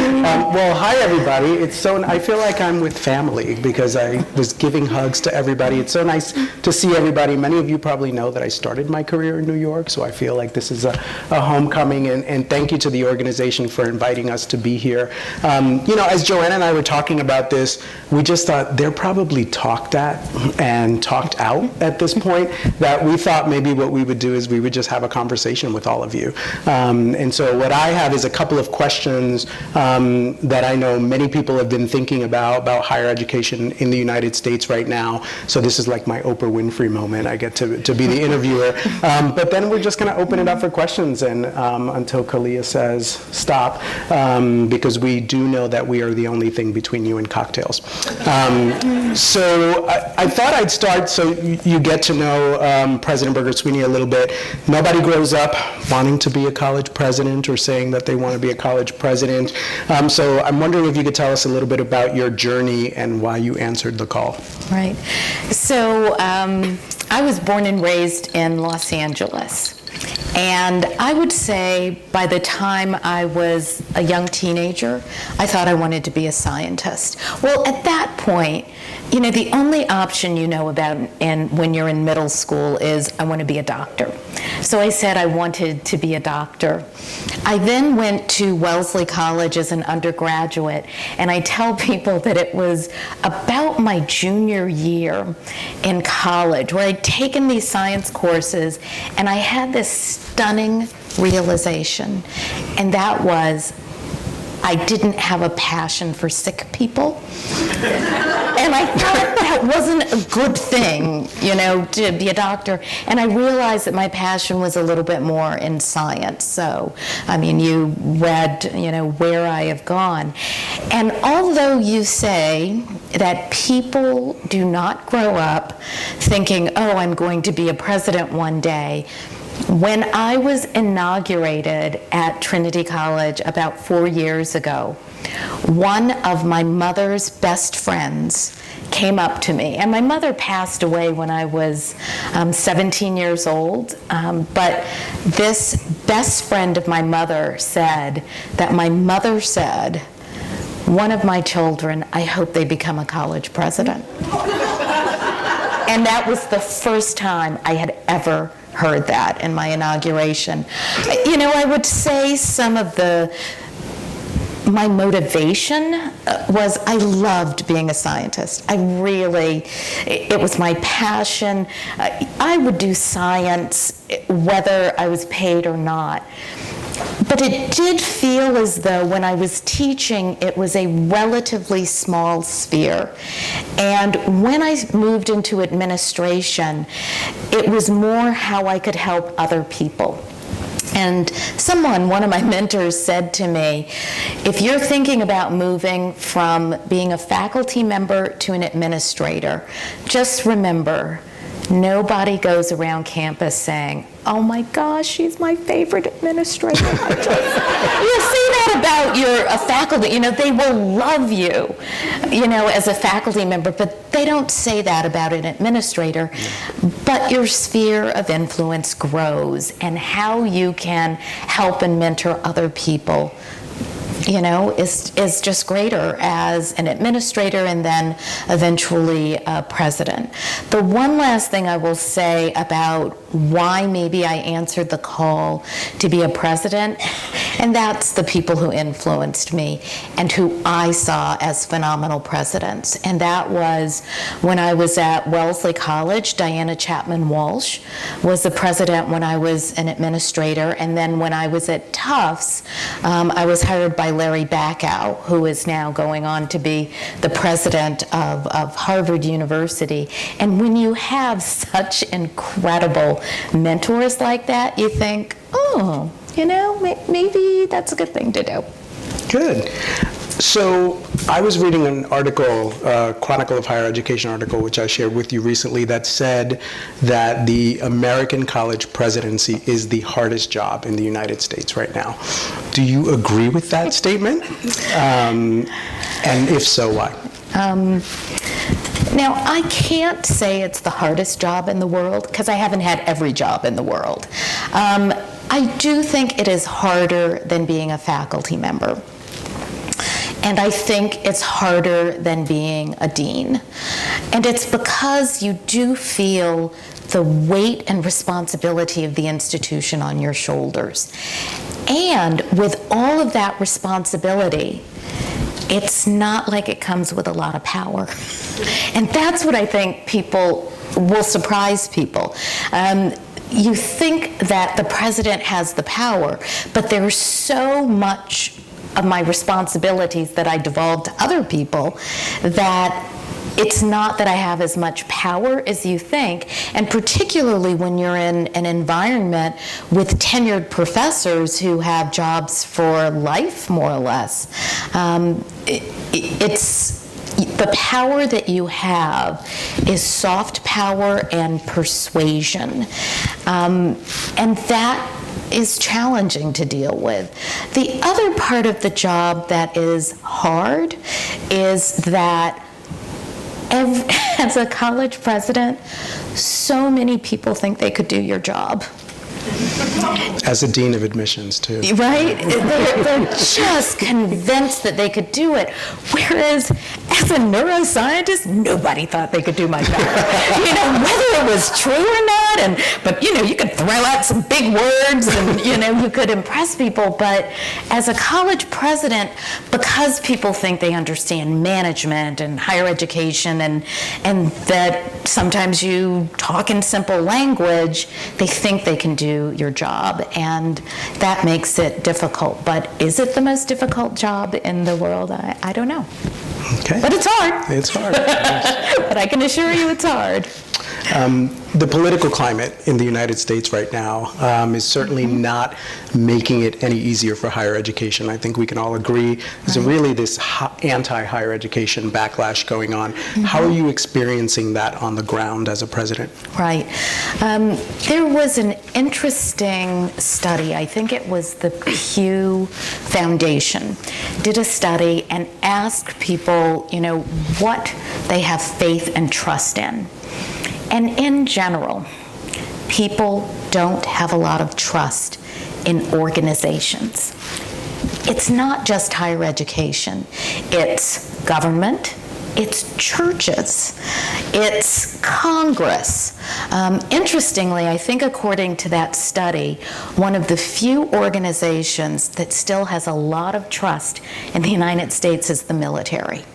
Well, hi everybody. I feel like I'm with family because I was giving hugs to everybody. It's so nice to see everybody. Many of you probably know that I started my career in New York, so I feel like this is a homecoming, and thank you to the organization for inviting us to be here. As Joanne and I were talking about this, we just thought they're probably talked at and talked out at this point, that we thought maybe what we would do is we would just have a conversation with all of you. And so what I have is a couple of questions that I know many people have been thinking about higher education in the United States right now. So this is like my Oprah Winfrey moment. I get to be the interviewer. But then we're just going to open it up for questions and until Kalia says stop, because we do know that we are the only thing between you and cocktails. So I thought I'd start so you get to know President Berger-Sweeney a little bit. Nobody grows up wanting to be a college president or saying that they want to be a college president. So I'm wondering if you could tell us a little bit about your journey and why you answered the call. Right. So I was born and raised in Los Angeles. And I would say by the time I was a young teenager, I thought I wanted to be a scientist. Well, at that point, the only option you know about when you're in middle school is I want to be a doctor. So I said I wanted to be a doctor. I then went to Wellesley College as an undergraduate, and I tell people that it was about my junior year in college where I'd taken these science courses, and I had this stunning realization, and that was I didn't have a passion for sick people. And I thought that wasn't a good thing, to be a doctor. And I realized that my passion was a little bit more in science. So, you read, where I have gone. And although you say that people do not grow up thinking, oh, I'm going to be a president one day, when I was inaugurated at Trinity College about 4 years ago, one of my mother's best friends came up to me. And my mother passed away when I was 17 years old. But this best friend of my mother said that my mother said, one of my children, I hope they become a college president. And that was the first time I had ever heard that in my inauguration. I would say some of my motivation was I loved being a scientist. It was my passion. I would do science whether I was paid or not. But it did feel as though when I was teaching, it was a relatively small sphere. And when I moved into administration, it was more how I could help other people. And one of my mentors said to me, if you're thinking about moving from being a faculty member to an administrator, just remember, nobody goes around campus saying, oh my gosh, she's my favorite administrator. You say that about a faculty, they will love you, as a faculty member, but they don't say that about an administrator. But your sphere of influence grows, and how you can help and mentor other people is just greater as an administrator and then eventually a president. The one last thing I will say about why maybe I answered the call to be a president, and that's the people who influenced me and who I saw as phenomenal presidents. And that was when I was at Wellesley College, Diana Chapman Walsh was the president when I was an administrator. And then when I was at Tufts, I was hired by Larry Backow, who is now going on to be the president of Harvard University. And when you have such incredible mentors like that, you think, oh, maybe that's a good thing to do. Good. So I was reading an article, Chronicle of Higher Education article, which I shared with you recently, that said that the American college presidency is the hardest job in the United States right now. Do you agree with that statement? And if so, why? Now, I can't say it's the hardest job in the world, because I haven't had every job in the world. I do think it is harder than being a faculty member. And I think it's harder than being a dean. And it's because you do feel the weight and responsibility of the institution on your shoulders. And with all of that responsibility, it's not like it comes with a lot of power. And that's what I think people will surprise people. You think that the president has the power, but there's so much of my responsibilities that I devolve to other people that it's not that I have as much power as you think, and particularly when you're in an environment with tenured professors who have jobs for life, more or less. It's the power that you have is soft power and persuasion, and that is challenging to deal with. The other part of the job that is hard is that as a college president, so many people think they could do your job. As a dean of admissions, too. Right? They're just convinced that they could do it. Whereas, as a neuroscientist, nobody thought they could do my job. Whether it was true or not, but you could throw out some big words and, you could impress people. But as a college president, because people think they understand management and higher education and that sometimes you talk in simple language, they think they can do your job, and that makes it difficult. But is it the most difficult job in the world? I don't know. Okay. But it's hard. It's hard. But I can assure you it's hard. The political climate in the United States right now is certainly not making it any easier for higher education. I think we can all agree there's really this anti-higher education backlash going on. How are you experiencing that on the ground as a president? Right. There was an interesting study, I think it was the Pew Foundation, did a study and asked people, what they have faith and trust in. And in general, people don't have a lot of trust in organizations. It's not just higher education. It's government. It's churches. It's Congress. Interestingly, I think according to that study, one of the few organizations that still has a lot of trust in the United States is the military.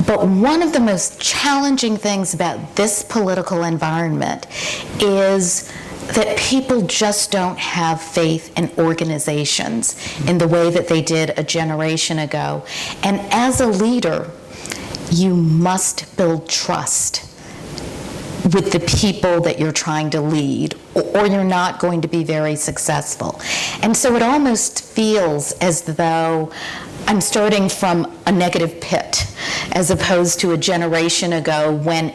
But one of the most challenging things about this political environment is that people just don't have faith in organizations in the way that they did a generation ago. And as a leader, you must build trust with the people that you're trying to lead, or you're not going to be very successful. And so it almost feels as though I'm starting from a negative pit, as opposed to a generation ago when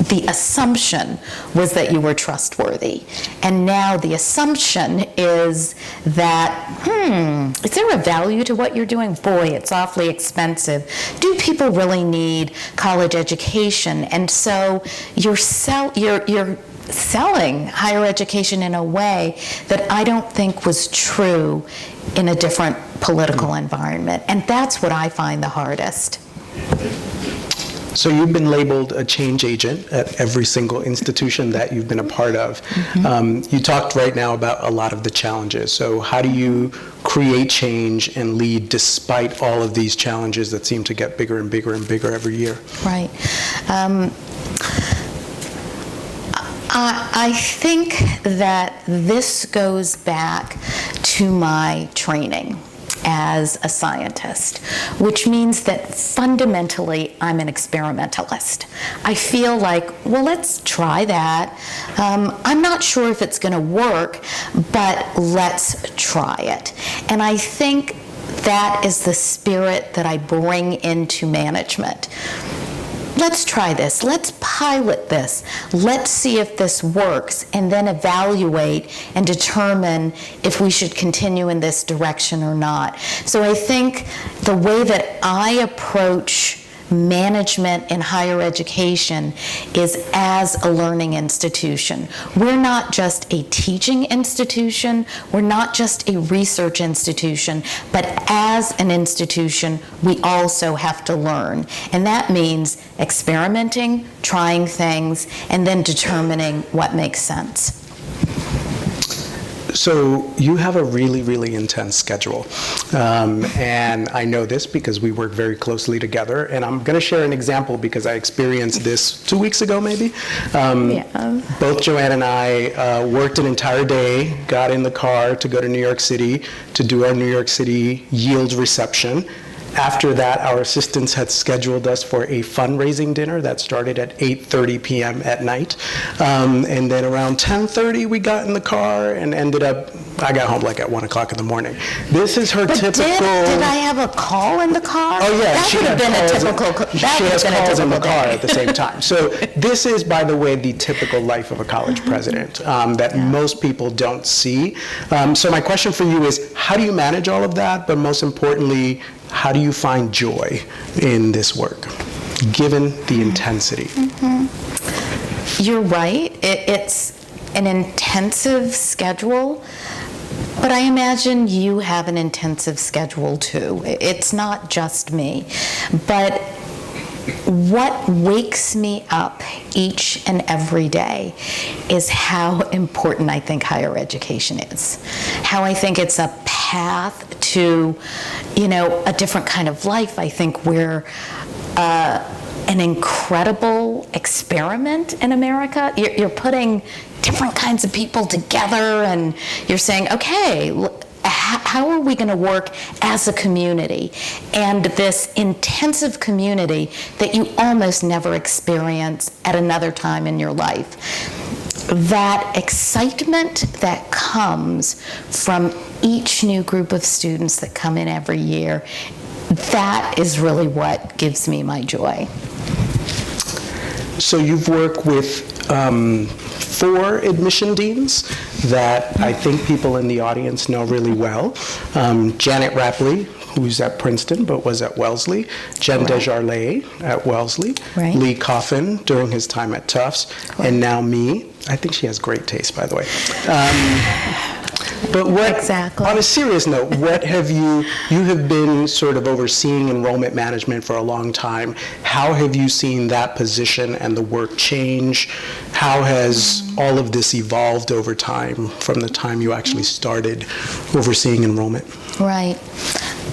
the assumption was that you were trustworthy. And now the assumption is that, is there a value to what you're doing? Boy, it's awfully expensive. Do people really need college education? And so you're selling higher education in a way that I don't think was true in a different political environment. And that's what I find the hardest. So you've been labeled a change agent at every single institution that you've been a part of. You talked right now about a lot of the challenges. So how do you create change and lead despite all of these challenges that seem to get bigger and bigger and bigger every year? Right. I think that this goes back to my training as a scientist, which means that fundamentally I'm an experimentalist. I feel like, well, let's try that. I'm not sure if it's going to work, but let's try it. And I think that is the spirit that I bring into management. Let's try this. Let's pilot this. Let's see if this works, and then evaluate and determine if we should continue in this direction or not. So I think the way that I approach management in higher education is as a learning institution. We're not just a teaching institution, we're not just a research institution, but as an institution, we also have to learn. And that means experimenting, trying things, and then determining what makes sense. So you have a really, really intense schedule. And I know this because we work very closely together. And I'm going to share an example because I experienced this 2 weeks ago, maybe. Both Joanne and I worked an entire day, got in the car to go to New York City to do our New York City Yield reception. After that, our assistants had scheduled us for a fundraising dinner that started at 8:30 p.m. at night. And then around 10:30, we got in the car and ended up, I got home like at 1 o'clock in the morning. This is her typical... Did I have a call in the car? Oh, yeah. That would have been a typical... She has calls in the car at the same time. So this is, by the way, the typical life of a college president that most people don't see. So my question for you is, how do you manage all of that? But most importantly, how do you find joy in this work, given the intensity? You're right. It's an intensive schedule, but I imagine you have an intensive schedule too. It's not just me. But what wakes me up each and every day is how important I think higher education is. How I think it's a path to, a different kind of life. I think we're an incredible experiment in America. You're putting different kinds of people together and you're saying, okay, how are we going to work as a community? And this intensive community that you almost never experience at another time in your life. That excitement that comes from each new group of students that come in every year, that is really what gives me my joy. So you've worked with 4 admission deans that I think people in the audience know really well. Janet Rapley, who's at Princeton but was at Wellesley, Jen Desjardins at Wellesley, Lee Coffin during his time at Tufts, and now me. I think she has great taste, by the way. But on a serious note, what have you have been sort of overseeing enrollment management for a long time. How have you seen that position and the work change? How has all of this evolved over time from the time you actually started overseeing enrollment? Right.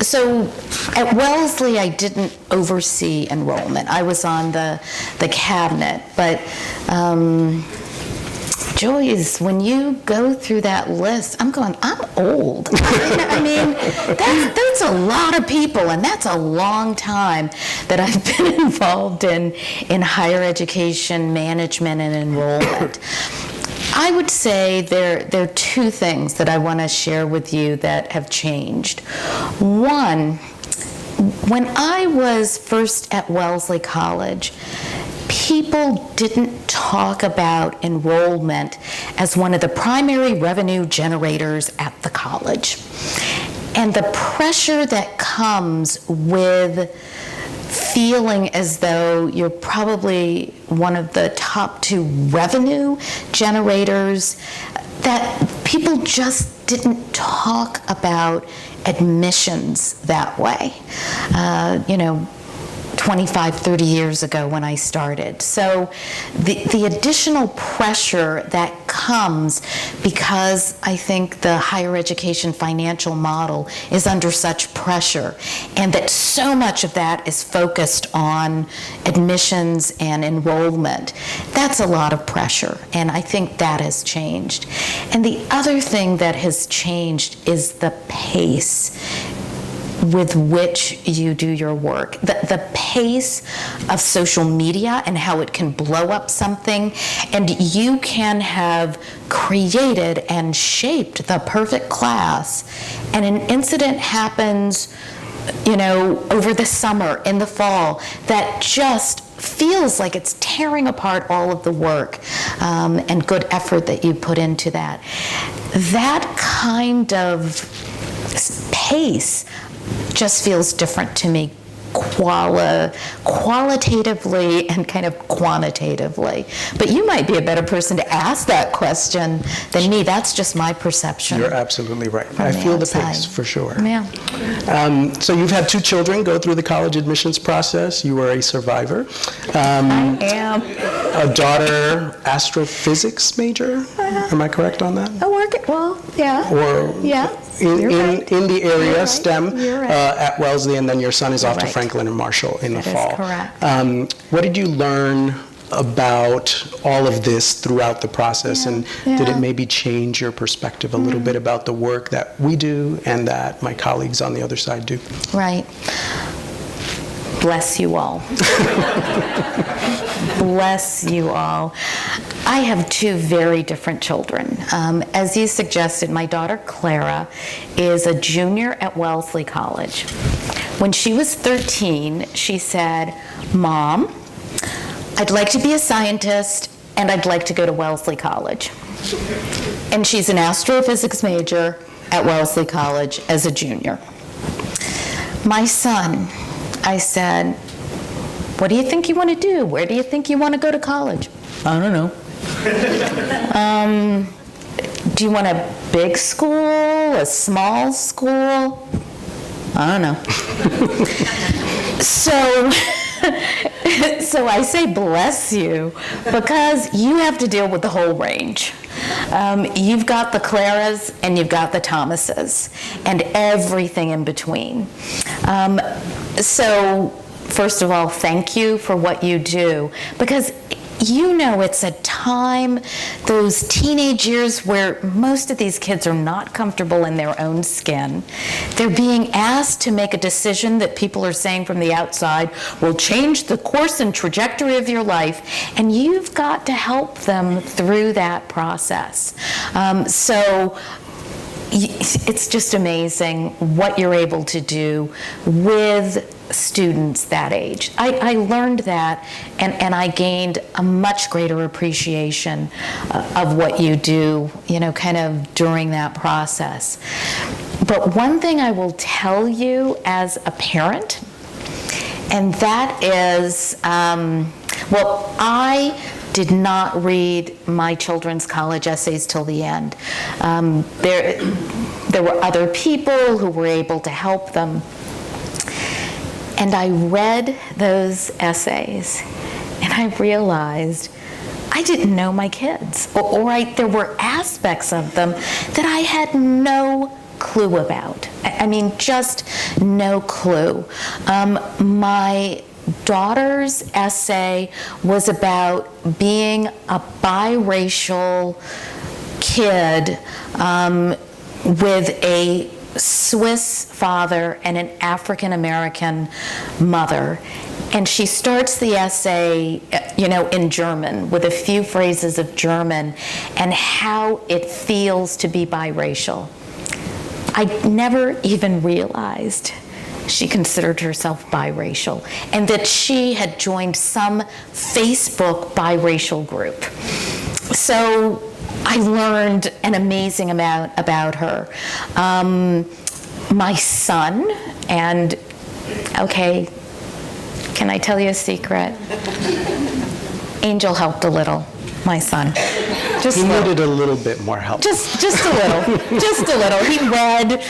So at Wellesley, I didn't oversee enrollment. I was on the cabinet, but Joyce, when you go through that list, I'm old. I mean, that's a lot of people, and that's a long time that I've been involved in higher education management and enrollment. I would say there are 2 things that I want to share with you that have changed. One, when I was first at Wellesley College, people didn't talk about enrollment as one of the primary revenue generators at the college. And the pressure that comes with feeling as though you're probably one of the top 2 revenue generators, that people just didn't talk about admissions that way. 25, 30 years ago when I started. So the additional pressure that comes because I think the higher education financial model is under such pressure, and that so much of that is focused on admissions and enrollment, that's a lot of pressure, and I think that has changed. And the other thing that has changed is the pace with which you do your work. The pace of social media and how it can blow up something, and you can have created and shaped the perfect class, and an incident happens, over the summer, in the fall, that just feels like it's tearing apart all of the work and good effort that you put into that. That kind of pace just feels different to me qualitatively and kind of quantitatively. But you might be a better person to ask that question than me. That's just my perception. You're absolutely right. I feel the pace, for sure. Yeah. So you've had 2 children go through the college admissions process. You were a survivor. I am. A daughter, astrophysics major. Am I correct on that? Well, yeah. Or yeah. in the area, Right. STEM, at Wellesley, and then your son is off to Right. Franklin and Marshall in the That fall. is correct. What did you learn about all of this throughout the process, and did it maybe change your perspective a little bit about the work that we do and that my colleagues on the other side do? Right. Bless you all. Bless you all. I have 2 very different children. As you suggested, my daughter Clara is a junior at Wellesley College. When she was 13, she said, "Mom, I'd like to be a scientist and I'd like to go to Wellesley College." And she's an astrophysics major at Wellesley College as a junior. My son, I said, "What do you think you want to do? Where do you think you want to go to college?" "I don't know." "Do you want a big school, a small school?" "I don't know." So I say bless you because you have to deal with the whole range. You've got the Claras and you've got the Thomases and everything in between. So first of all, thank you for what you do, because you know it's a time, those teenage years where most of these kids are not comfortable in their own skin. They're being asked to make a decision that people are saying from the outside will change the course and trajectory of your life, and you've got to help them through that process. So it's just amazing what you're able to do with students that age. I learned that, and I gained a much greater appreciation of what you do, kind of during that process. But one thing I will tell you as a parent, and that is, I did not read my children's college essays till the end. There were other people who were able to help them. And I read those essays, and I realized I didn't know my kids, or there were aspects of them that I had no clue about. I mean, just no clue. My daughter's essay was about being a biracial kid with a Swiss father and an African American mother. And she starts the essay, in German, with a few phrases of German and how it feels to be biracial. I never even realized she considered herself biracial and that she had joined some Facebook biracial group. So I learned an amazing amount about her. My son, and can I tell you a secret? Angel helped a little, my son. He needed a little bit more help. Just a little, just a little. He read,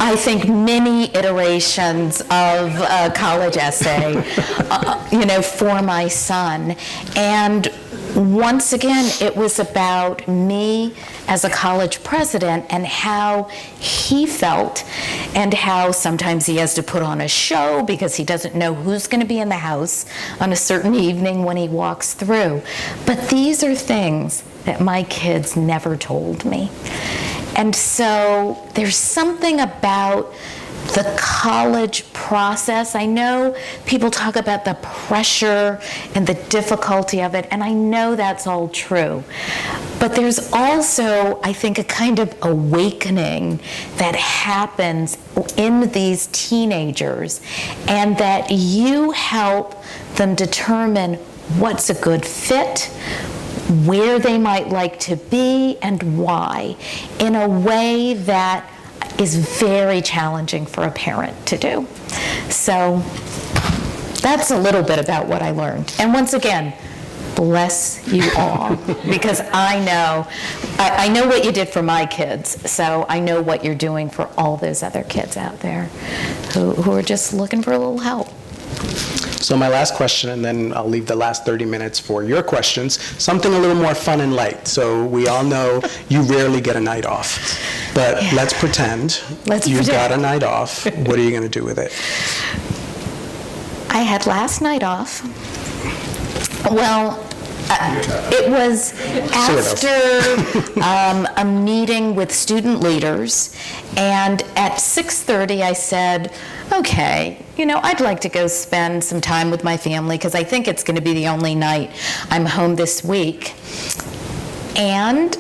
I think, many iterations of a college essay, for my son. And once again, it was about me as a college president and how he felt and how sometimes he has to put on a show because he doesn't know who's going to be in the house on a certain evening when he walks through. But these are things that my kids never told me. And so there's something about the college process. I know people talk about the pressure and the difficulty of it, and I know that's all true. But there's also, I think, a kind of awakening that happens in these teenagers, and that you help them determine what's a good fit, where they might like to be, and why, in a way that is very challenging for a parent to do. So that's a little bit about what I learned. And once again, bless you all, because I know what you did for my kids, so I know what you're doing for all those other kids out there who are just looking for a little help. So my last question, and then I'll leave the last 30 minutes for your questions, something a little more fun and light. So we all know you rarely get a night off, but let's pretend you've got a night off. What are you going to do with it? I had last night off. Well, it was after a meeting with student leaders, and at 6:30 I said, okay, I'd like to go spend some time with my family because I think it's going to be the only night I'm home this week. And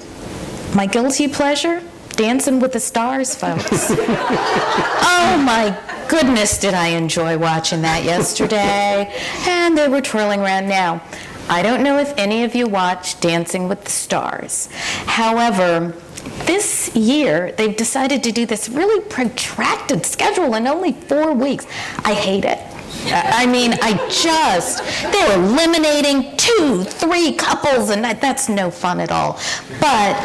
my guilty pleasure, Dancing with the Stars, folks. Oh my goodness, did I enjoy watching that yesterday. And they were twirling around now. I don't know if any of you watch Dancing with the Stars. However, this year, they've decided to do this really protracted schedule in only 4 weeks. I hate it. I mean, they're eliminating 2, 3 couples, and that's no fun at all. But,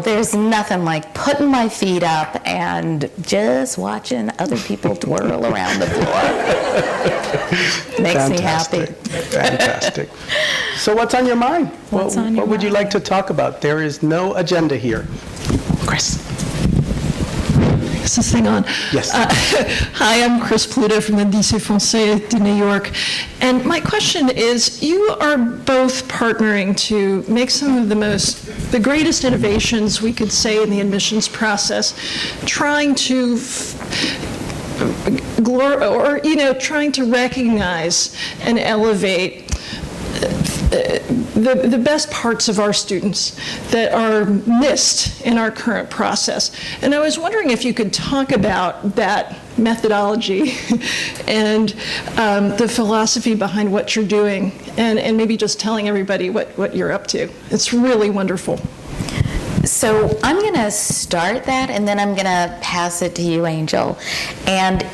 there's nothing like putting my feet up and just watching other people twirl around the floor. Makes me happy. Fantastic. So what's on your mind? What would you like to talk about? There is no agenda here. Chris. Is this thing on? Yes. Hi, I'm Chris Pluto from the lycée Français de New York. And my question is, you are both partnering to make some of the greatest innovations we could say in the admissions process, trying to trying to recognize and elevate the best parts of our students that are missed in our current process. And I was wondering if you could talk about that methodology and the philosophy behind what you're doing, and maybe just telling everybody what you're up to. It's really wonderful. So I'm going to start that, and then I'm going to pass it to you, Angel. And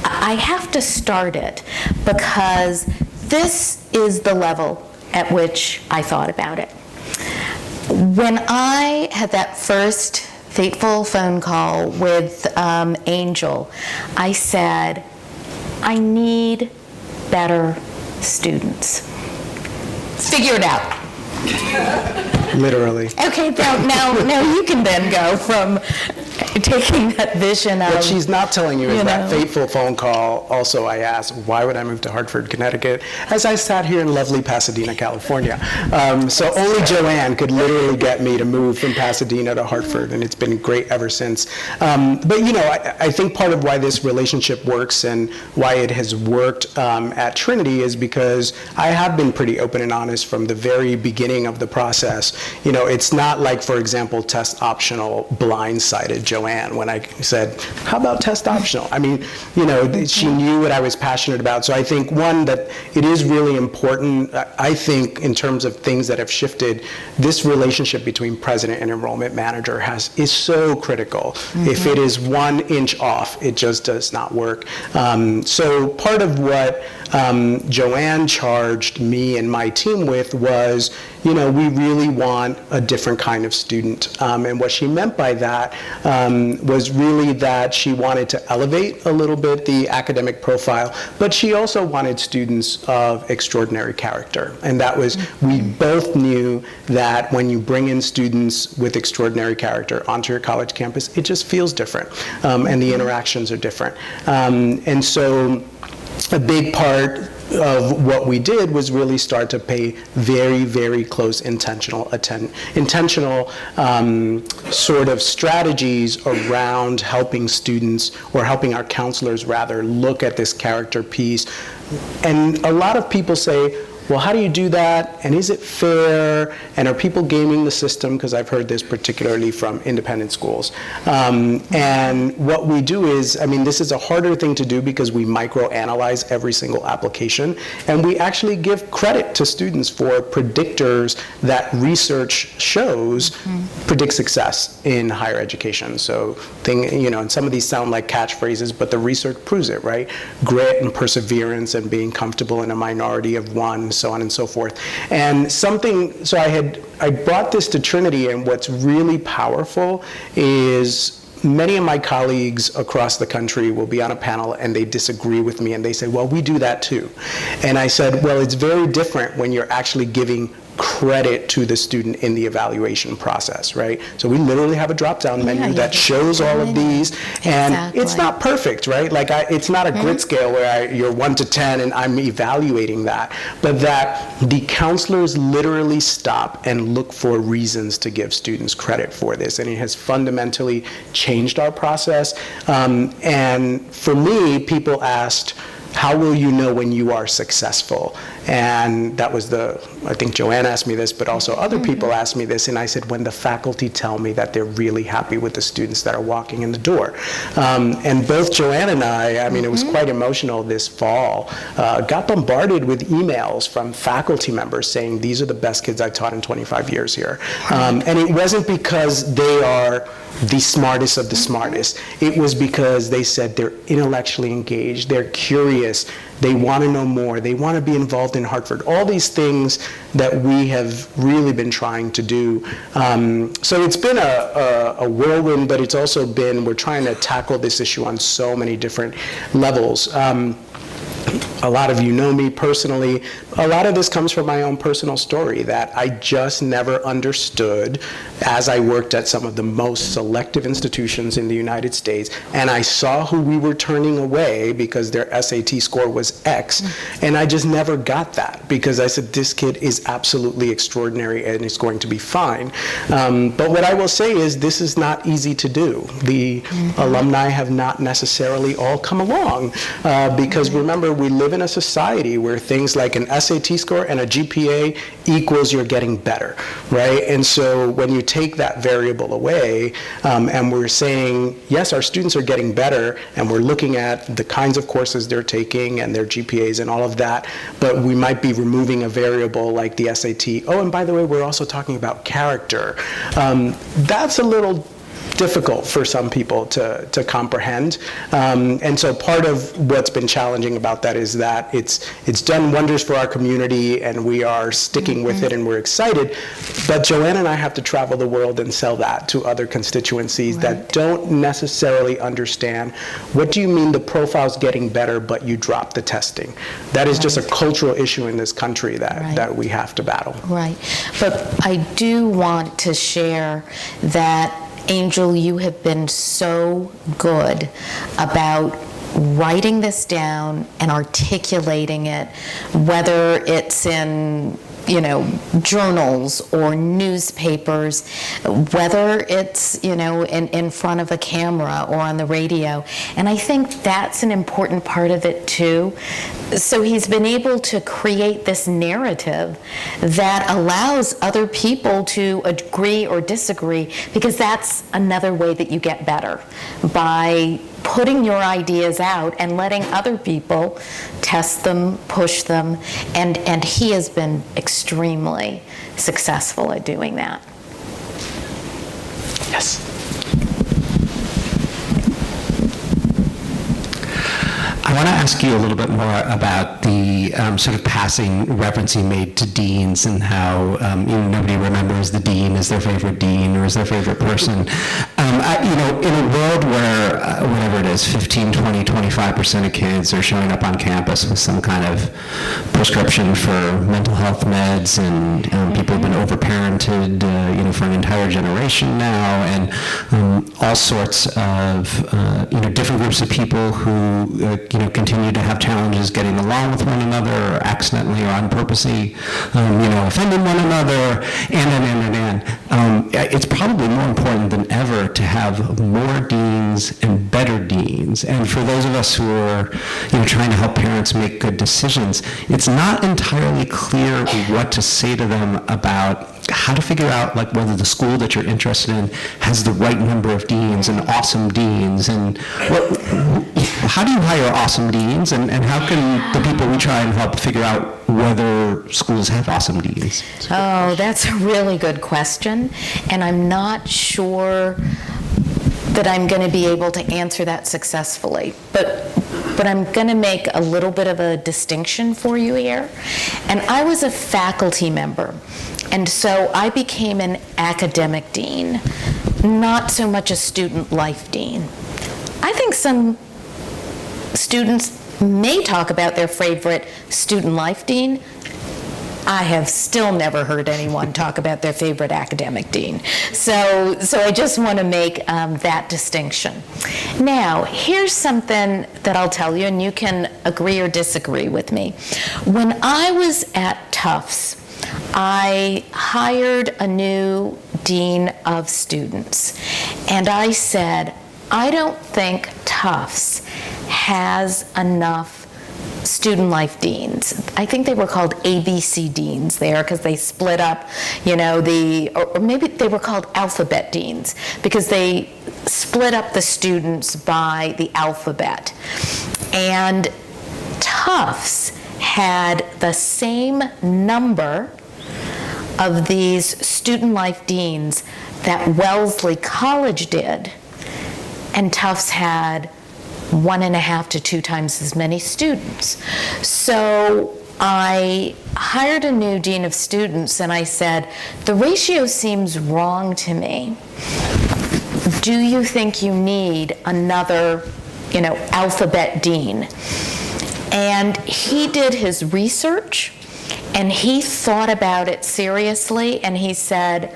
I have to start it because this is the level at which I thought about it. When I had that first fateful phone call with Angel, I said, I need better students. Figure it out. Literally. Okay, now you can then go from taking that vision of... What she's not telling you is that fateful phone call. Also, I asked, why would I move to Hartford, Connecticut, as I sat here in lovely Pasadena, California. So only Joanne could literally get me to move from Pasadena to Hartford, and it's been great ever since. But I think part of why this relationship works and why it has worked at Trinity is because I have been pretty open and honest from the very beginning of the process. It's not like, for example, test optional blindsided Joanne when I said, how about test optional? I mean, she knew what I was passionate about. So I think, one, that it is really important. I think in terms of things that have shifted, this relationship between president and enrollment manager is so critical. Mm-hmm. If it is 1 inch off, it just does not work. So part of what Joanne charged me and my team with was, we really want a different kind of student. And what she meant by that was really that she wanted to elevate a little bit the academic profile, but she also wanted students of extraordinary character. And that was, we both knew that when you bring in students with extraordinary character onto your college campus, it just feels different, and the interactions are different. And so a big part of what we did was really start to pay very, very close intentional sort of strategies around helping students, or helping our counselors rather, look at this character piece. And a lot of people say, well, how do you do that? And is it fair? And are people gaming the system? Because I've heard this particularly from independent schools. And what we do is, I mean, this is a harder thing to do because we microanalyze every single application. And we actually give credit to students for predictors that research shows predict success in higher education. So, and some of these sound like catchphrases, but the research proves it, right? Grit and perseverance and being comfortable in a minority of one, so on and so forth. And so I brought this to Trinity, and what's really powerful is many of my colleagues across the country will be on a panel and they disagree with me and they say, well, we do that too. And I said, well, it's very different when you're actually giving credit to the student in the evaluation process, right? So we literally have a drop-down menu that shows all of these, and it's not perfect, right? Like it's not a grit scale where you're 1 to 10 and I'm evaluating that, but that the counselors literally stop and look for reasons to give students credit for this, and it has fundamentally changed our process. And for me, people asked, how will you know when you are successful? And that was I think Joanne asked me this, but also other people asked me this, and I said, when the faculty tell me that they're really happy with the students that are walking in the door. And both Joanne and I mean, it was quite emotional this fall, got bombarded with emails from faculty members saying, these are the best kids I taught in 25 years here. And it wasn't because they are the smartest of the smartest. It was because they said they're intellectually engaged, they're curious, they want to know more, they want to be involved in Hartford, all these things that we have really been trying to do. So it's been a whirlwind, but it's also been, we're trying to tackle this issue on so many different levels. A lot of you know me personally. A lot of this comes from my own personal story that I just never understood as I worked at some of the most selective institutions in the United States, and I saw who we were turning away because their SAT score was X, and I just never got that because I said, this kid is absolutely extraordinary and is going to be fine. But what I will say is this is not easy to do. The alumni have not necessarily all come along because remember, we live in a society where things like an SAT score and a GPA equals you're getting better, right? And so when you take that variable away, and we're saying, yes, our students are getting better, and we're looking at the kinds of courses they're taking and their GPAs and all of that, but we might be removing a variable like the SAT. Oh, and by the way, we're also talking about character. That's a little difficult for some people to comprehend. And so part of what's been challenging about that is that it's done wonders for our community and we are sticking with it and we're excited. But Joanne and I have to travel the world and sell that to other constituencies that don't necessarily understand, what do you mean the profile's getting better but you drop the testing? That is just a cultural issue in this country that we have to battle. Right. But I do want to share that, Angel, you have been so good about writing this down and articulating it, whether it's in journals or newspapers, whether it's, in front of a camera or on the radio. And I think that's an important part of it too. So he's been able to create this narrative that allows other people to agree or disagree, because that's another way that you get better, by putting your ideas out and letting other people test them, push them, and he has been extremely successful at doing that. Yes. I want to ask you a little bit more about the sort of passing reference you made to deans and how nobody remembers the dean as their favorite dean or as their favorite person. In a world where, whatever it is, 15, 20, 25% of kids are showing up on campus with some kind of prescription for mental health meds, and people have been overparented, for an entire generation now, and all sorts of, different groups of people who, continue to have challenges getting along with one another, or accidentally or on purposely, offending one another, and. It's probably more important than ever to have more deans and better deans deans. And for those of us who are, trying to help parents make good decisions, it's not entirely clear what to say to them about how to figure out whether the school that you're interested in has the right number of deans and awesome deans, and how do you hire awesome deans, and how can the people we try and help figure out whether schools have awesome deans? Oh, that's a really good question, and I'm not sure that I'm going to be able to answer that successfully, but I'm going to make a little bit of a distinction for you here. And I was a faculty member, and so I became an academic dean, not so much a student life dean. I think some students may talk about their favorite student life dean. I have still never heard anyone talk about their favorite academic dean. So I just want to make that distinction. Now, here's something that I'll tell you, and you can agree or disagree with me. When I was at Tufts, I hired a new dean of students, and I said, I don't think Tufts has enough student life deans. I think they were called ABC deans there because they split up, or maybe they were called alphabet deans because they split up the students by the alphabet. And Tufts had the same number of these student life deans that Wellesley College did, and Tufts had 1.5 to 2 times as many students. So I hired a new dean of students, and I said, the ratio seems wrong to me. Do you think you need another, alphabet dean? And he did his research, and he thought about it seriously, and he said,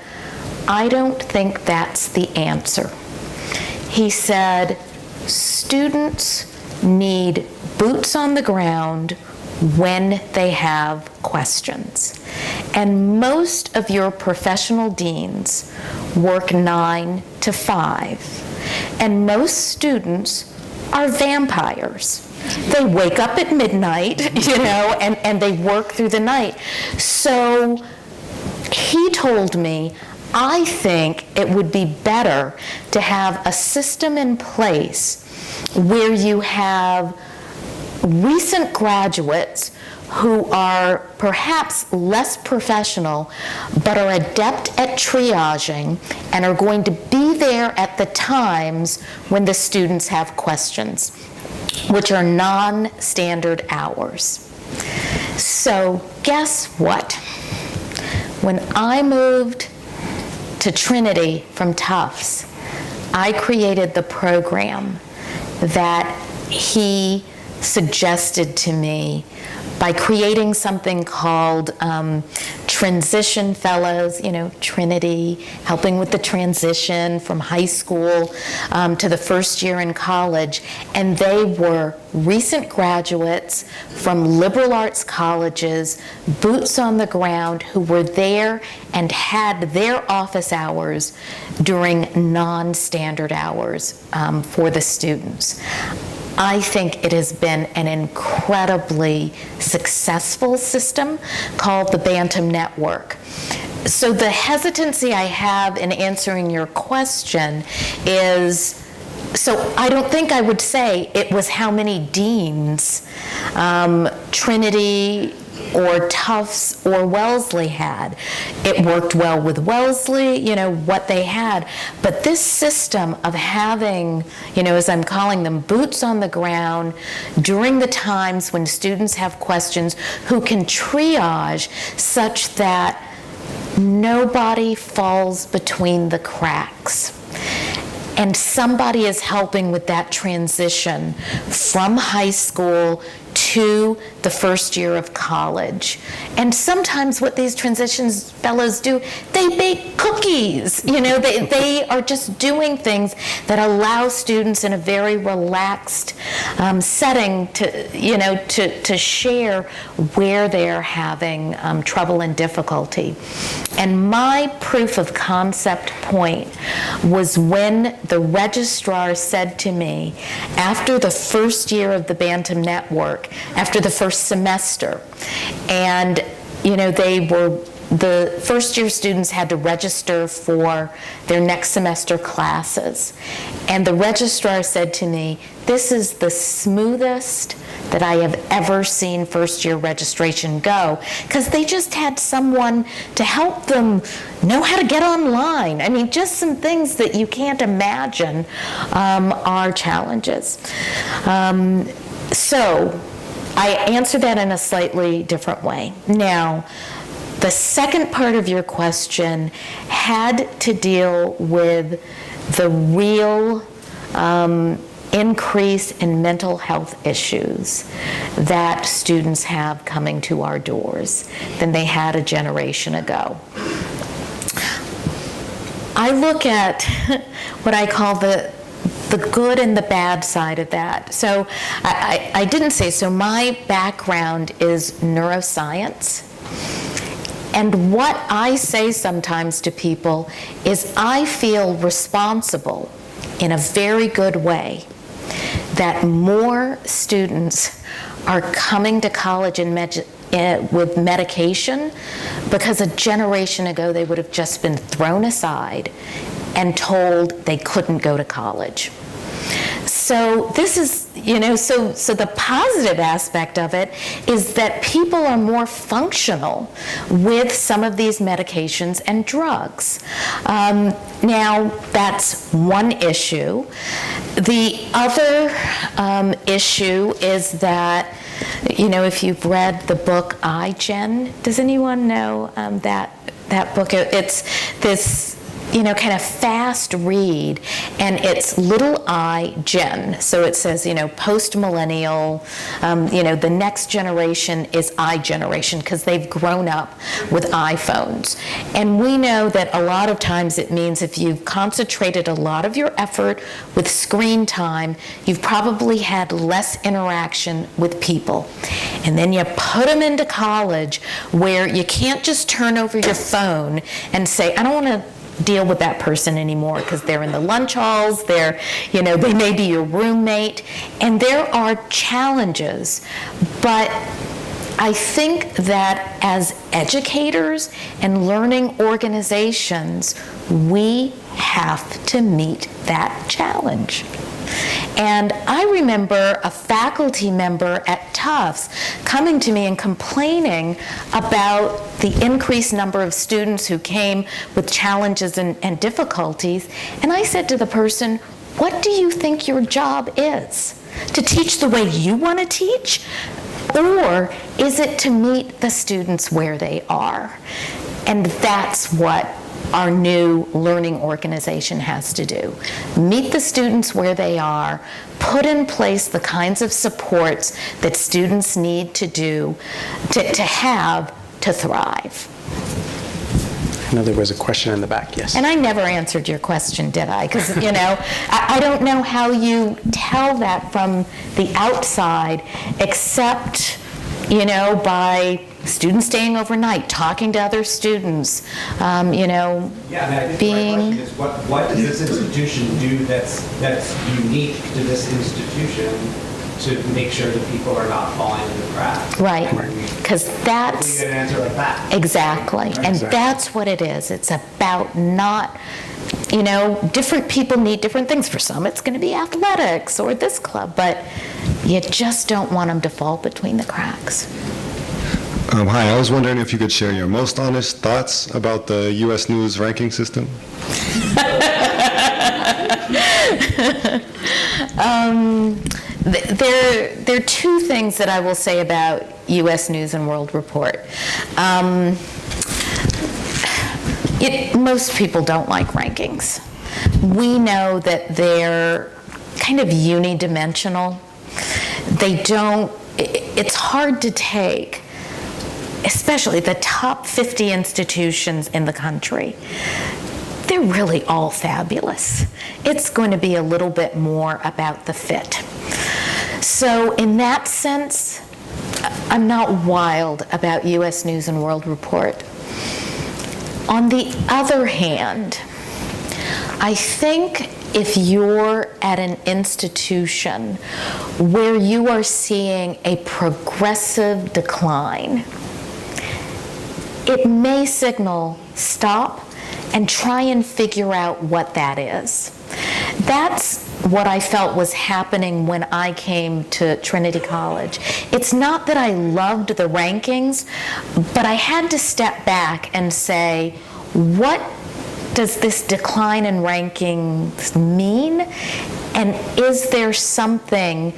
I don't think that's the answer. He said, students need boots on the ground when they have questions. And most of your professional deans work 9 to 5. And most students are vampires. They wake up at midnight, and they work through the night. So he told me, I think it would be better to have a system in place where you have recent graduates who are perhaps less professional but are adept at triaging and are going to be there at the times when the students have questions, which are non-standard hours. So guess what? When I moved to Trinity from Tufts, I created the program that he suggested to me by creating something called Transition Fellows, Trinity, helping with the transition from high school to the first year in college. And they were recent graduates from liberal arts colleges, boots on the ground, who were there and had their office hours during non-standard hours for the students. I think it has been an incredibly successful system called the Bantam Network. So the hesitancy I have in answering your question is, so I don't think I would say it was how many deans Trinity or Tufts or Wellesley had. It worked well with Wellesley, what they had. But this system of having, as I'm calling them, boots on the ground during the times when students have questions, who can triage such that nobody falls between the cracks. And somebody is helping with that transition from high school to the first year of college. And sometimes what these transitions fellows do, they bake cookies cookies. They are just doing things that allow students in a very relaxed setting to share where they're having trouble and difficulty. And my proof of concept point was when the registrar said to me, after the first year of the Bantam Network, after the first semester, and the first year students had to register for their next semester classes. And the registrar said to me, "This is the smoothest that I have ever seen first year registration go," because they just had someone to help them know how to get online. I mean, just some things that you can't imagine are challenges. So I answered that in a slightly different way. Now, the second part of your question had to deal with the real increase in mental health issues that students have coming to our doors than they had a generation ago. I look at what I call the good and the bad side of that. So I didn't say, so my background is neuroscience. And what I say sometimes to people is I feel responsible in a very good way that more students are coming to college with medication because a generation ago they would have just been thrown aside and told they couldn't go to college. So this is, so the positive aspect of it is that people are more functional with some of these medications and drugs. Now, that's one issue. The other issue is that, if you've read the book iGen, does anyone know that book? It's this kind of fast read, and it's little I Gen. So it says, post-millennial, the next generation is I generation because they've grown up with iPhones. And we know that a lot of times it means if you've concentrated a lot of your effort with screen time, you've probably had less interaction with people. And then you put them into college where you can't just turn over your phone and say, I don't want to deal with that person anymore because they're in the lunch halls, they may be your roommate, and there are challenges. But I think that as educators and learning organizations, we have to meet that challenge. And I remember a faculty member at Tufts coming to me and complaining about the increased number of students who came with challenges and difficulties. And I said to the person, what do you think your job is? To teach the way you want to teach? Or is it to meet the students where they are? And that's what our new learning organization has to do. Meet the students where they are, put in place the kinds of supports that students need to have to thrive. I know there was a question in the back, yes. And I never answered your question, did I? Because, I don't know how you tell that from the outside, except, by students staying overnight, talking to other students, Yeah, I think being... the right question is what does this institution do that's unique to this institution to make sure that people are not falling in the cracks? Right, because that's... You get an answer like that. Exactly, and that's what it is. It's about not, different people need different things. For some, it's going to be athletics or this club, but you just don't want them to fall between the cracks. Hi, I was wondering if you could share your most honest thoughts about the U.S. News ranking system. There are two things that I will say about U.S. News and World Report. Most people don't like rankings. We know that they're kind of unidimensional. It's hard to take, especially the top 50 institutions in the country, they're really all fabulous. It's going to be a little bit more about the fit. So in that sense, I'm not wild about U.S. News and World Report. On the other hand, I think if you're at an institution where you are seeing a progressive decline, it may signal stop and try and figure out what that is. That's what I felt was happening when I came to Trinity College. It's not that I loved the rankings, but I had to step back and say, what does this decline in rankings mean? And is there something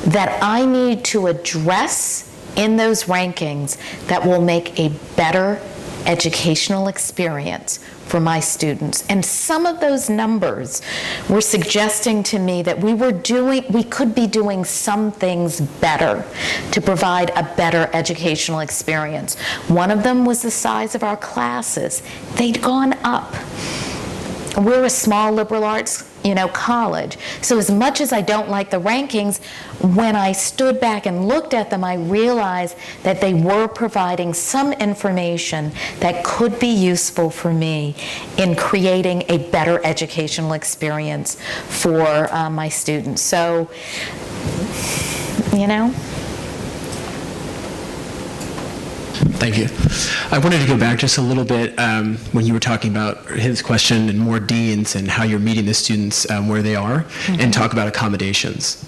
that I need to address in those rankings that will make a better educational experience for my students? And some of those numbers were suggesting to me that we could be doing some things better to provide a better educational experience. One of them was the size of our classes. They'd gone up. We're a small liberal arts, college. So as much as I don't like the rankings, when I stood back and looked at them, I realized that they were providing some information that could be useful for me in creating a better educational experience for my students. So, Thank you. I wanted to go back just a little bit when you were talking about his question and more deans and how you're meeting the students where they are, and talk about accommodations.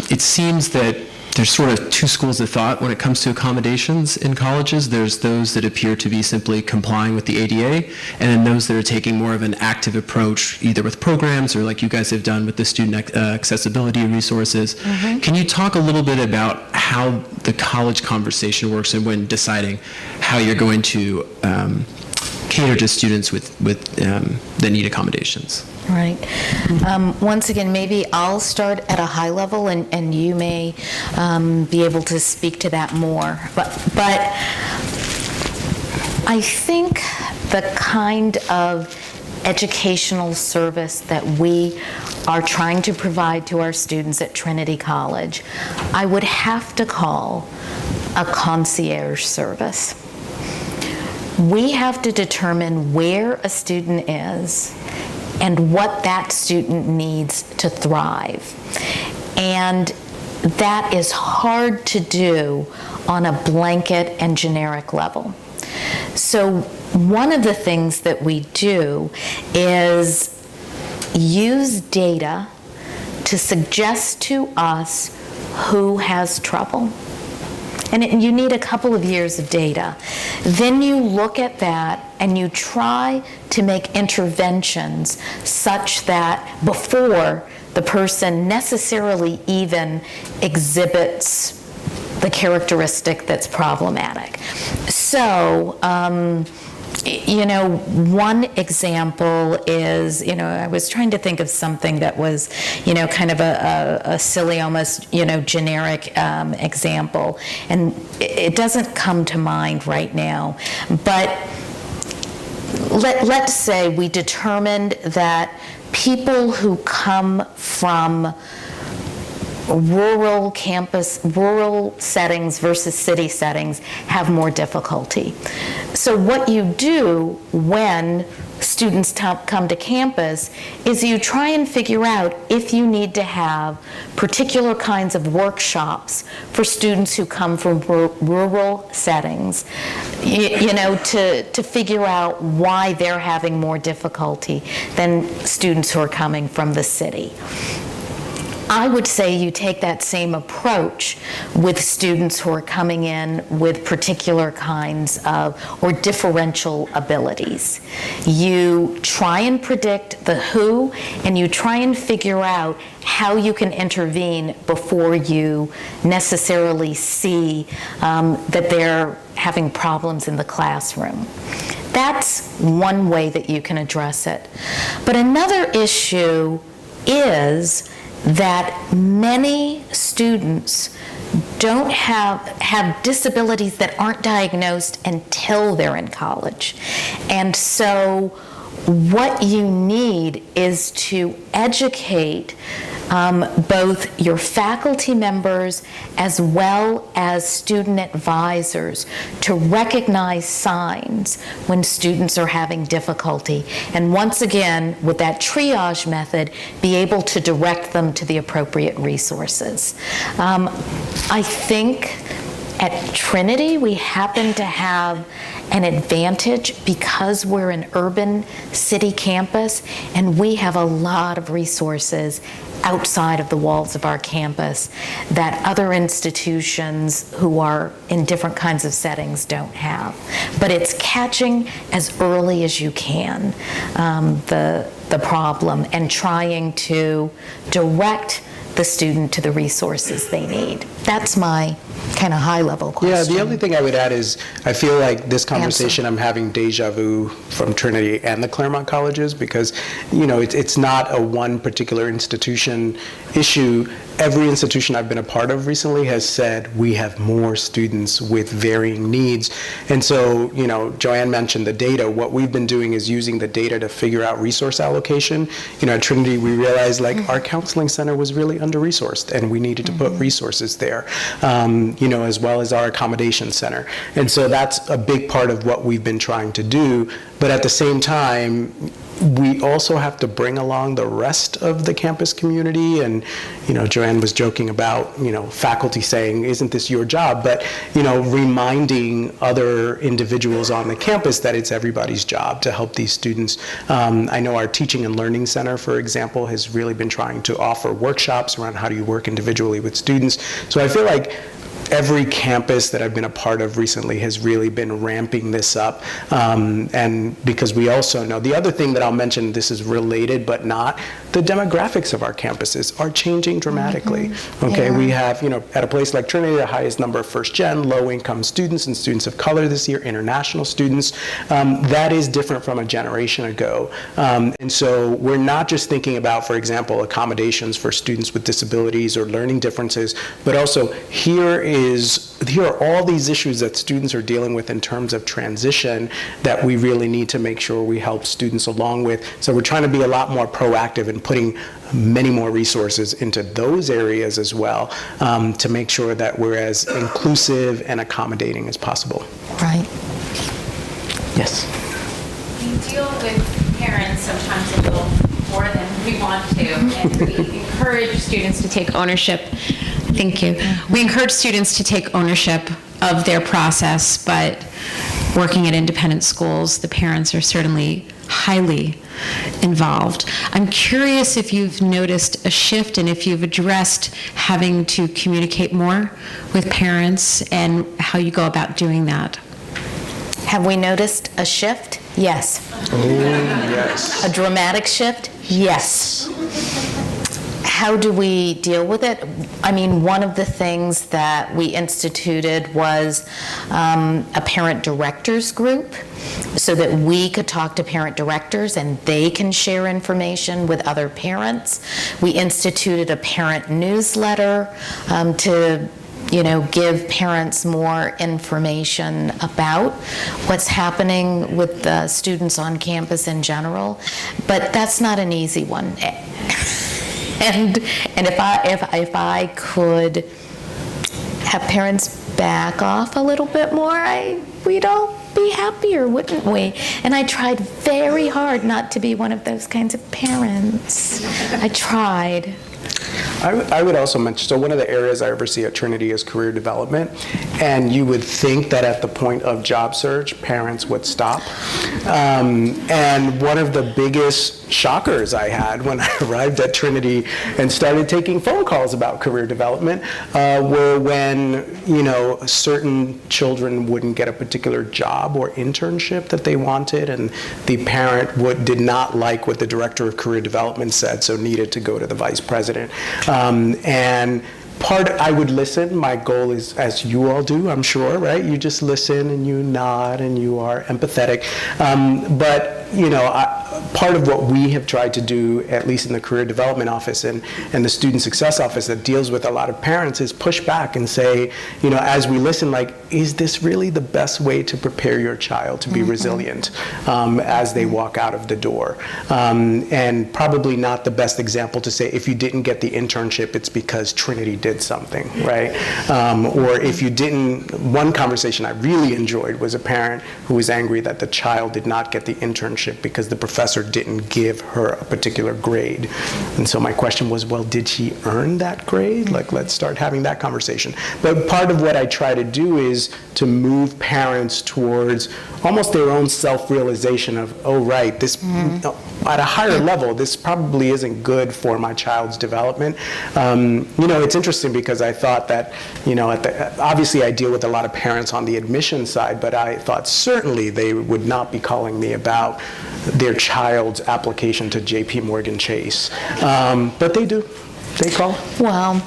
It seems that there's sort of two schools of thought when it comes to accommodations in colleges. There's those that appear to be simply complying with the ADA, and then those that are taking more of an active approach, either with programs or like you guys have done with the student accessibility resources. Can you talk a little bit about how the college conversation works and when deciding how you're going to cater to students that need accommodations? Right. Once again, maybe I'll start at a high level, and you may be able to speak to that more. But I think the kind of educational service that we are trying to provide to our students at Trinity College, I would have to call a concierge service. We have to determine where a student is and what that student needs to thrive. And that is hard to do on a blanket and generic level. So one of the things that we do is use data to suggest to us who has trouble. And you need a couple of years of data. Then you look at that and you try to make interventions such that before the person necessarily even exhibits the characteristic that's problematic. So, one example is, I was trying to think of something that was, kind of a silly, almost, generic example. And it doesn't come to mind right now. But let's say we determined that people who come from rural settings versus city settings have more difficulty. So what you do when students come to campus is you try and figure out if you need to have particular kinds of workshops for students who come from rural settings, to figure out why they're having more difficulty than students who are coming from the city. I would say you take that same approach with students who are coming in with particular kinds of or differential abilities. You try and predict the who, and you try and figure out how you can intervene before you necessarily see that they're having problems in the classroom. That's one way that you can address it. But another issue is that many students don't have disabilities that aren't diagnosed until they're in college. And so what you need is to educate both your faculty members as well as student advisors to recognize signs when students are having difficulty. And once again, with that triage method, be able to direct them to the appropriate resources. I think at Trinity, we happen to have an advantage because we're an urban city campus, and we have a lot of resources outside of the walls of our campus that other institutions who are in different kinds of settings don't have. But it's catching as early as you can the problem and trying to direct the student to the resources they need. That's my kind of high-level question. Yeah, the only thing I would add is I feel like this conversation I'm having deja vu from Trinity and the Claremont colleges because, you know, it's not a one particular institution issue. Every institution I've been a part of recently has said we have more students with varying needs. And so, you know, Joanne mentioned the data. What we've been doing is using the data to figure out resource allocation. You know, at Trinity, we realized like our counseling center was really under-resourced and we needed to put resources there, you know, as well as our accommodation center. And so that's a big part of what we've been trying to do. But at the same time, we also have to bring along the rest of the campus community. And, you know, Joanne was joking about, you know, faculty saying, isn't this your job? But, you know, reminding other individuals on the campus that it's everybody's job to help these students. I know our Teaching and Learning Center, for example, has really been trying to offer workshops around how do you work individually with students. So I feel like every campus that I've been a part of recently has really been ramping this up. And because we also know, the other thing that I'll mention, this is related but not, the demographics of our campuses are changing dramatically. Okay, we have, you know, at a place like Trinity, the highest number of first-gen, low-income students and students of color this year, international students. That is different from a generation ago. And so we're not just thinking about, for example, accommodations for students with disabilities or learning differences, but also here are all these issues that students are dealing with in terms of transition that we really need to make sure we help students along with. So we're trying to be a lot more proactive in putting many more resources into those areas as well, to make sure that we're as inclusive and accommodating as possible. Right. Yes. We deal with parents sometimes a little more than we want to, and we encourage students to take ownership. Thank you. We encourage students to take ownership of their process, but working at independent schools, the parents are certainly highly involved. I'm curious if you've noticed a shift and if you've addressed having to communicate more with parents and how you go about doing that. Have we noticed a shift? Yes. Oh, yes. A dramatic shift? Yes. How do we deal with it? I mean, one of the things that we instituted was a parent directors group so that we could talk to parent directors and they can share information with other parents. We instituted a parent newsletter to give parents more information about what's happening with the students on campus in general, but that's not an easy one. And if I could have parents back off a little bit more, we'd all be happier, wouldn't we? And I tried very hard not to be one of those kinds of parents. I tried. I would also mention, so one of the areas I oversee at Trinity is career development, and you would think that at the point of job search, parents would stop. And one of the biggest shockers I had when I arrived at Trinity and started taking phone calls about career development were when, certain children wouldn't get a particular job or internship that they wanted, and the parent did not like what the director of career development said, so needed to go to the vice president. And I would listen. My goal is, as you all do, I'm sure, right? You just listen and you nod and you are empathetic. But part of what we have tried to do, at least in the Career Development Office and the Student Success Office that deals with a lot of parents, is push back and say, as we listen, like, is this really the best way to prepare your child to be resilient as they walk out of the door? And probably not the best example to say, if you didn't get the internship, it's because Trinity did something, right? Or if you didn't, one conversation I really enjoyed was a parent who was angry that the child did not get the internship because the professor didn't give her a particular grade. And so my question was, well, did she earn that grade? Like, let's start having that conversation. But part of what I try to do is to move parents towards almost their own self-realization of, oh, right, this, at a higher level, this probably isn't good for my child's development. It's interesting because I thought that, obviously I deal with a lot of parents on the admission side, but I thought certainly they would not be calling me about their child's application to JP Morgan Chase. But they do. They call. Well,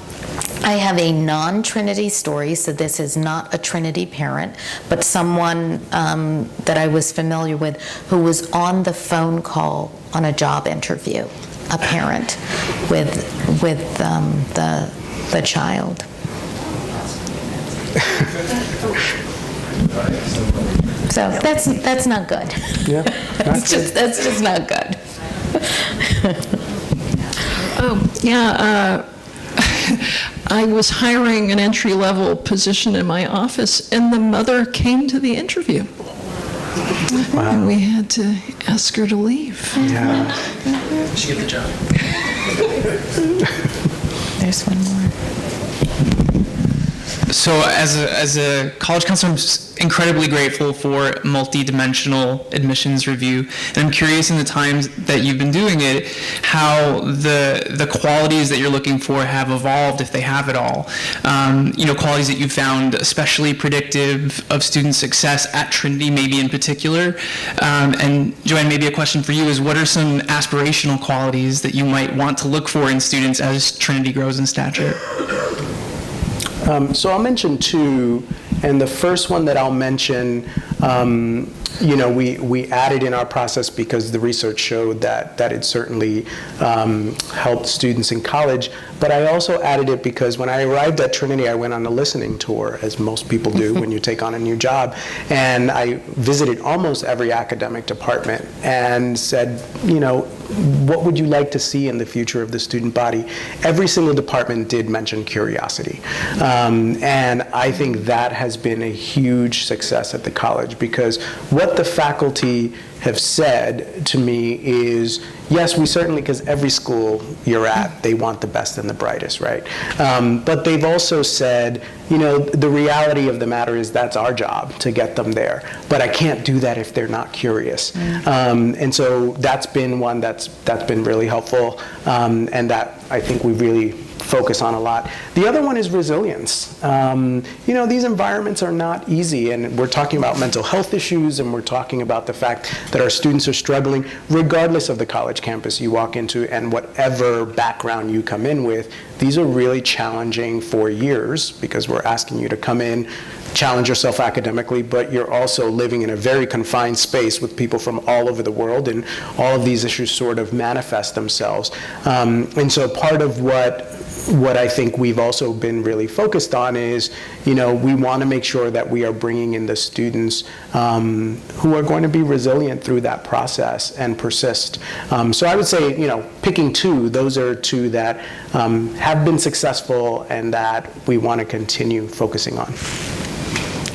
I have a non-Trinity story, so this is not a Trinity parent, but someone that I was familiar with who was on the phone call on a job interview, a parent with the child. So that's not good. Yeah, that's just not good. I was hiring an entry-level position in my office, and the mother came to the interview. Wow. And we had to ask her to leave. Yeah. She get the job. There's one more. So as a college counselor, I'm just incredibly grateful for multi-dimensional admissions review. And I'm curious, in the times that you've been doing it, how the qualities that you're looking for have evolved, if they have at all. Qualities that you found especially predictive of student success at Trinity, maybe in particular. And Joanne, maybe a question for you is, what are some aspirational qualities that you might want to look for in students as Trinity grows in stature? So I'll mention two, and the first one that I'll mention, we added in our process because the research showed that it certainly helped students in college, but I also added it because when I arrived at Trinity, I went on a listening tour, as most people do when you take on a new job, and I visited almost every academic department and said, what would you like to see in the future of the student body? Every single department did mention curiosity. And I think that has been a huge success at the college, because what the faculty have said to me is, yes, we certainly, because every school you're at, they want the best and the brightest, right? But they've also said, the reality of the matter is that's our job to get them there. But I can't do that if they're not curious. And so that's been one that's been really helpful, and that I think we really focus on a lot. The other one is resilience. These environments are not easy, and we're talking about mental health issues, and we're talking about the fact that our students are struggling regardless of the college campus you walk into and whatever background you come in with. These are really challenging 4 years, because we're asking you to come in, challenge yourself academically, but you're also living in a very confined space with people from all over the world, and all of these issues sort of manifest themselves. And so part of what I think we've also been really focused on is, we want to make sure that we are bringing in the students who are going to be resilient through that process and persist. So I would say, picking two, those are two that have been successful and that we want to continue focusing on.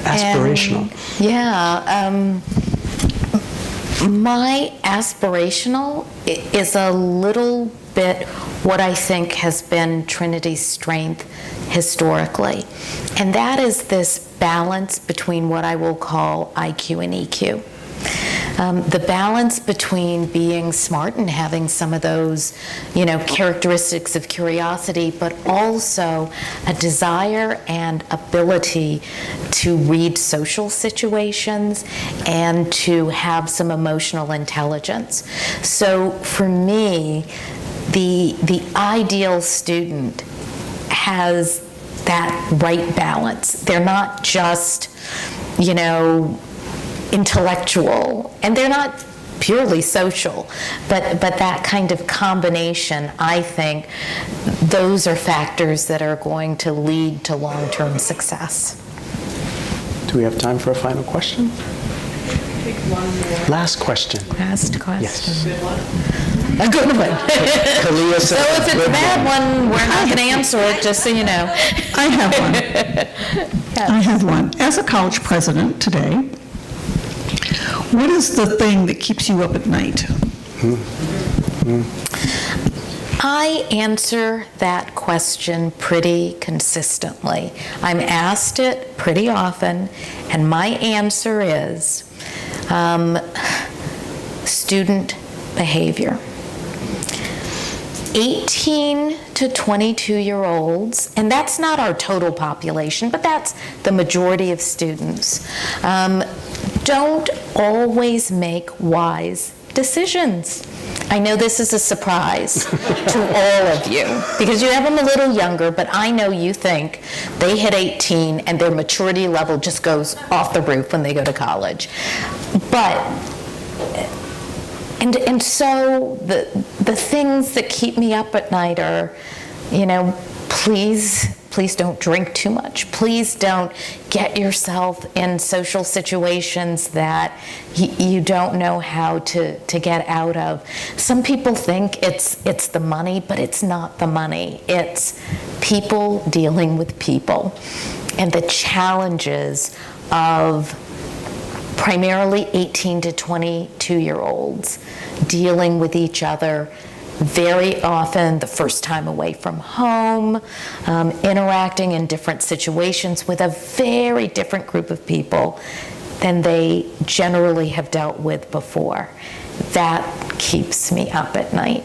Aspirational. My aspirational is a little bit what I think has been Trinity's strength historically. And that is this balance between what I will call IQ and EQ. The balance between being smart and having some of those, characteristics of curiosity, but also a desire and ability to read social situations and to have some emotional intelligence. So for me, the ideal student has that right balance. They're not just, intellectual, and they're not purely social, but that kind of combination, I think, those are factors that are going to lead to long-term success. Do we have time for a final question? Last question. Last question. Yes. A good one. Kalia So said if it's a bad one, we're not going to answer it, just so you know. I have one. I have one. As a college president today, what is the thing that keeps you up at night? I answer that question pretty consistently. I'm asked it pretty often, and my answer is student behavior. 18 to 22-year-olds, and that's not our total population, but that's the majority of students, don't always make wise decisions. I know this is a surprise to all of you, because you have them a little younger, but I know you think they hit 18 and their maturity level just goes off the roof when they go to college. And so the things that keep me up at night are, please don't drink too much. Please don't get yourself in social situations that you don't know how to get out of. Some people think it's the money, but it's not the money. It's people dealing with people and the challenges of primarily 18 to 22-year-olds dealing with each other, very often the first time away from home, interacting in different situations with a very different group of people than they generally have dealt with before. That keeps me up at night.